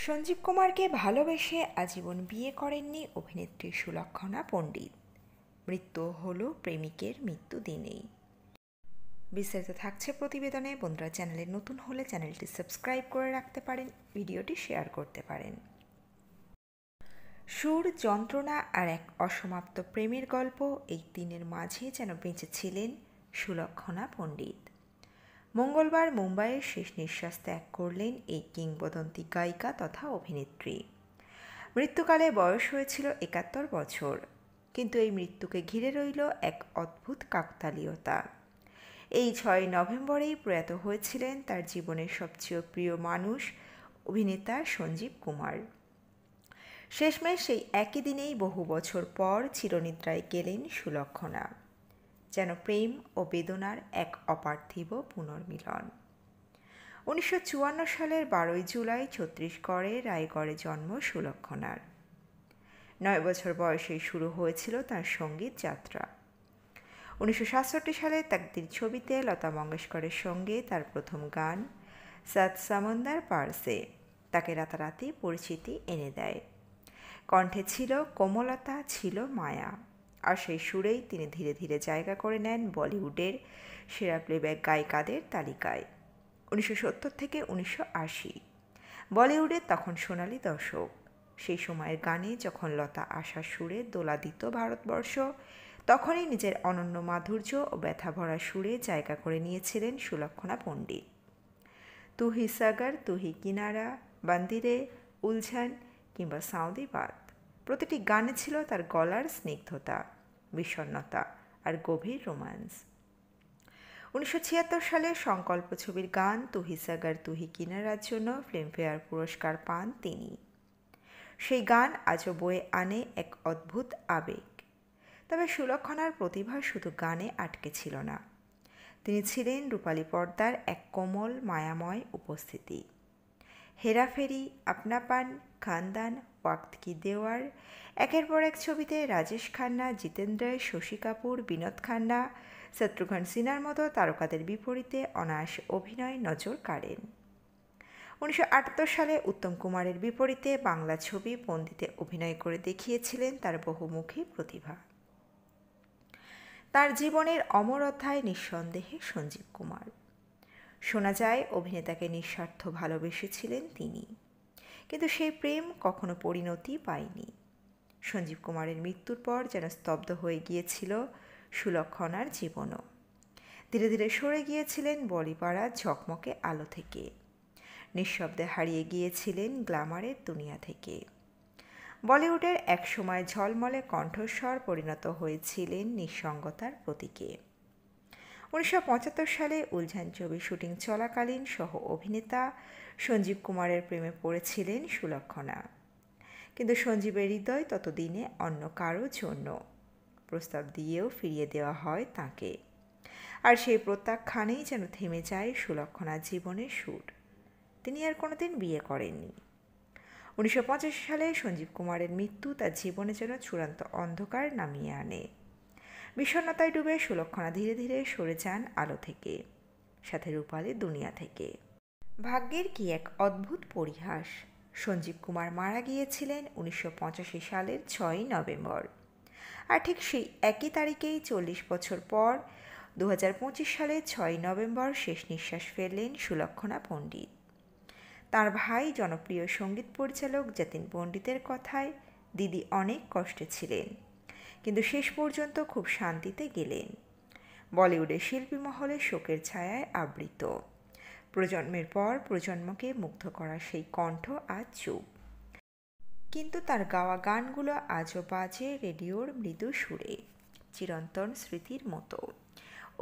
সঞ্জীব কুমারকে ভালোবেসে আজীবন বিয়ে করেননি অভিনেত্রী সুলক্ষণা পণ্ডিত। মৃত্যু হলো প্রেমিকের মৃত্যু দিনেই। বিস্তারিত থাকছে প্রতিবেদনে। বন্ধুরা, চ্যানেলে নতুন হলে চ্যানেলটি সাবস্ক্রাইব করে রাখতে পারেন, ভিডিওটি শেয়ার করতে পারেন। সুর, যন্ত্রণা আর এক অসমাপ্ত প্রেমের গল্প এই দিনের মাঝে যেন বেঁচেছিলেন সুলক্ষণা পণ্ডিত। মঙ্গলবার মুম্বাইয়ের শেষ নিঃশ্বাস ত্যাগ করলেন এই কিংবদন্তি গায়িকা তথা অভিনেত্রী। মৃত্যুকালে বয়স হয়েছিল ৭১ বছর, কিন্তু এই মৃত্যুকে ঘিরে রইল এক অদ্ভুত কাকতালীয়তা। এই ৬ নভেম্বরেই প্রয়াত হয়েছিলেন তার জীবনের সবচেয়ে প্রিয় মানুষ, অভিনেতা সঞ্জীব কুমার। শেষমেশ সেই একই দিনেই বহু বছর পর চিরনিদ্রায় গেলেন সুলক্ষণা। যেন প্রেম ও বেদনার এক অপার্থিব পুনর্মিলন। ১৯৫৪ সালের ১২ জুলাই ছত্তিশগড়ের রায়গড়ে জন্ম সুলক্ষণার। ৯ বছর বয়সেই শুরু হয়েছিল তার সঙ্গীত যাত্রা। ১৯৬৭ সালে তাকদির ছবিতে লতা মঙ্গেশকরের সঙ্গে তার প্রথম গান সাত সমন্দর পার সে তাকে রাতারাতি পরিচিতি এনে দেয়। কণ্ঠে ছিল কোমলতা, ছিল মায়া, আর সেই সুরেই তিনি ধীরে ধীরে জায়গা করে নেন বলিউডের সেরা প্লেব্যাক গায়িকাদের তালিকায়। ১৯৭০ থেকে ১৯৮০ বলিউডে তখন সোনালি দশক। সেই সময়ের গানে যখন লতা আশার সুরে দোলা দিত ভারতবর্ষ, তখনই নিজের অনন্য মাধুর্য ও ব্যথাভরা সুরে জায়গা করে নিয়েছিলেন সুলক্ষণা পণ্ডিত। তু হি সাগর, তু হি কিনারা, বান্দিরে, উলঝান কিংবা সাউদি বাত, প্রতিটি গানে ছিল তার গলার স্নিগ্ধতা, বিষণ্ণতা আর গভীর রোম্যান্স। ১৯৭৬ সালে সংকল্প ছবির গান তু হি সাগর তু হি কিনারার জন্য ফিল্মফেয়ার পুরস্কার পান তিনি। সেই গান আজও বয়ে আনে এক অদ্ভুত আবেগ। তবে সুলক্ষণার প্রতিভা শুধু গানে আটকে ছিল না, তিনি ছিলেন রূপালী পর্দার এক কোমল মায়াময় উপস্থিতি। হেরাফেরি, আপনাপান, খানদান, ওয়াক্ত কি দেওয়ার, একের পর এক ছবিতে রাজেশ খান্না, জিতেন্দ্র, শশী কাপুর, বিনোদ খান্না, শত্রুঘ্ন সিনহার মতো তারকাদের বিপরীতে অনায়াস অভিনয় নজর কাড়েন। ১৯৭৮ সালে উত্তম কুমারের বিপরীতে বাংলা ছবি বন্দিতে অভিনয় করে দেখিয়েছিলেন তার বহুমুখী প্রতিভা। তার জীবনের অমর অধ্যায় নিঃসন্দেহে সঞ্জীব কুমার। শোনা যায় অভিনেতাকে নিঃস্বার্থ ভালোবেসেছিলেন তিনি, কিন্তু সেই প্রেম কখনো পরিণতি পায়নি। সঞ্জীব কুমারের মৃত্যুর পর যেন স্তব্ধ হয়ে গিয়েছিল সুলক্ষণার জীবনও। ধীরে ধীরে সরে গিয়েছিলেন বলিপাড়ার ঝকমকে আলো থেকে, নিঃশব্দে হারিয়ে গিয়েছিলেন গ্ল্যামারের দুনিয়া থেকে। বলিউডের একসময় ঝলমলে কণ্ঠস্বর পরিণত হয়েছিলেন নিঃসঙ্গতার প্রতীকে। ১৯৭৫ সালে উলঝান ছবি শুটিং চলাকালীন সহ অভিনেতা সঞ্জীব কুমারের প্রেমে পড়েছিলেন সুলক্ষণা, কিন্তু সঞ্জীবের হৃদয় ততদিনে অন্য কারো জন্য। প্রস্তাব দিয়েও ফিরিয়ে দেওয়া হয় তাঁকে, আর সেই প্রত্যাখ্যানেই যেন থেমে যায় সুলক্ষণার জীবনের সুর। তিনি আর কোনোদিন বিয়ে করেননি। ১৯৮৫ সালে সঞ্জীব কুমারের মৃত্যু তার জীবনে যেন চূড়ান্ত অন্ধকার নামিয়ে আনে। বিষণ্ণতায় ডুবে সুলক্ষণা ধীরে ধীরে সরে যান আলো থেকে, সাথে রূপালী দুনিয়া থেকে। ভাগ্যের কি এক অদ্ভুত পরিহাস, সঞ্জীব কুমার মারা গিয়েছিলেন ১৯৮৫ সালের ৬ নভেম্বর। আর ঠিক সেই একই তারিখেই ৪০ বছর পর ২০২৫ সালের ৬ নভেম্বর শেষ নিঃশ্বাস ফেললেন সুলক্ষণা পণ্ডিত। তার ভাই জনপ্রিয় সঙ্গীত পরিচালক যতীন পণ্ডিতের কথায় দিদি অনেক কষ্টে ছিলেন, কিন্তু শেষ পর্যন্ত খুব শান্তিতে গেলেন। বলিউডের শিল্পী মহলে শোকের ছায়ায় আবৃত। প্রজন্মের পর প্রজন্মকে মুগ্ধ করা সেই কণ্ঠ আজ চুপ, কিন্তু তার গাওয়া গানগুলো আজও বাজে রেডিওর মৃদু সুরে, চিরন্তন স্মৃতির মতো।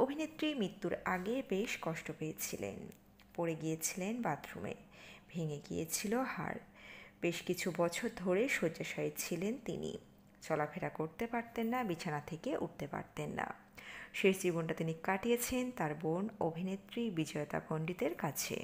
অভিনেত্রী মৃত্যুর আগে বেশ কষ্ট পেয়েছিলেন। পড়ে গিয়েছিলেন বাথরুমে, ভেঙে গিয়েছিল হাড়। বেশ কিছু বছর ধরে শয্যাশায়ী ছিলেন তিনি। চলাফেরা করতে পারতেন না, বিছানা থেকে উঠতে পারতেন না। শেষ জীবনটা তিনি কাটিয়েছেন তার বোন অভিনেত্রী বিজয়তা পণ্ডিতের কাছে।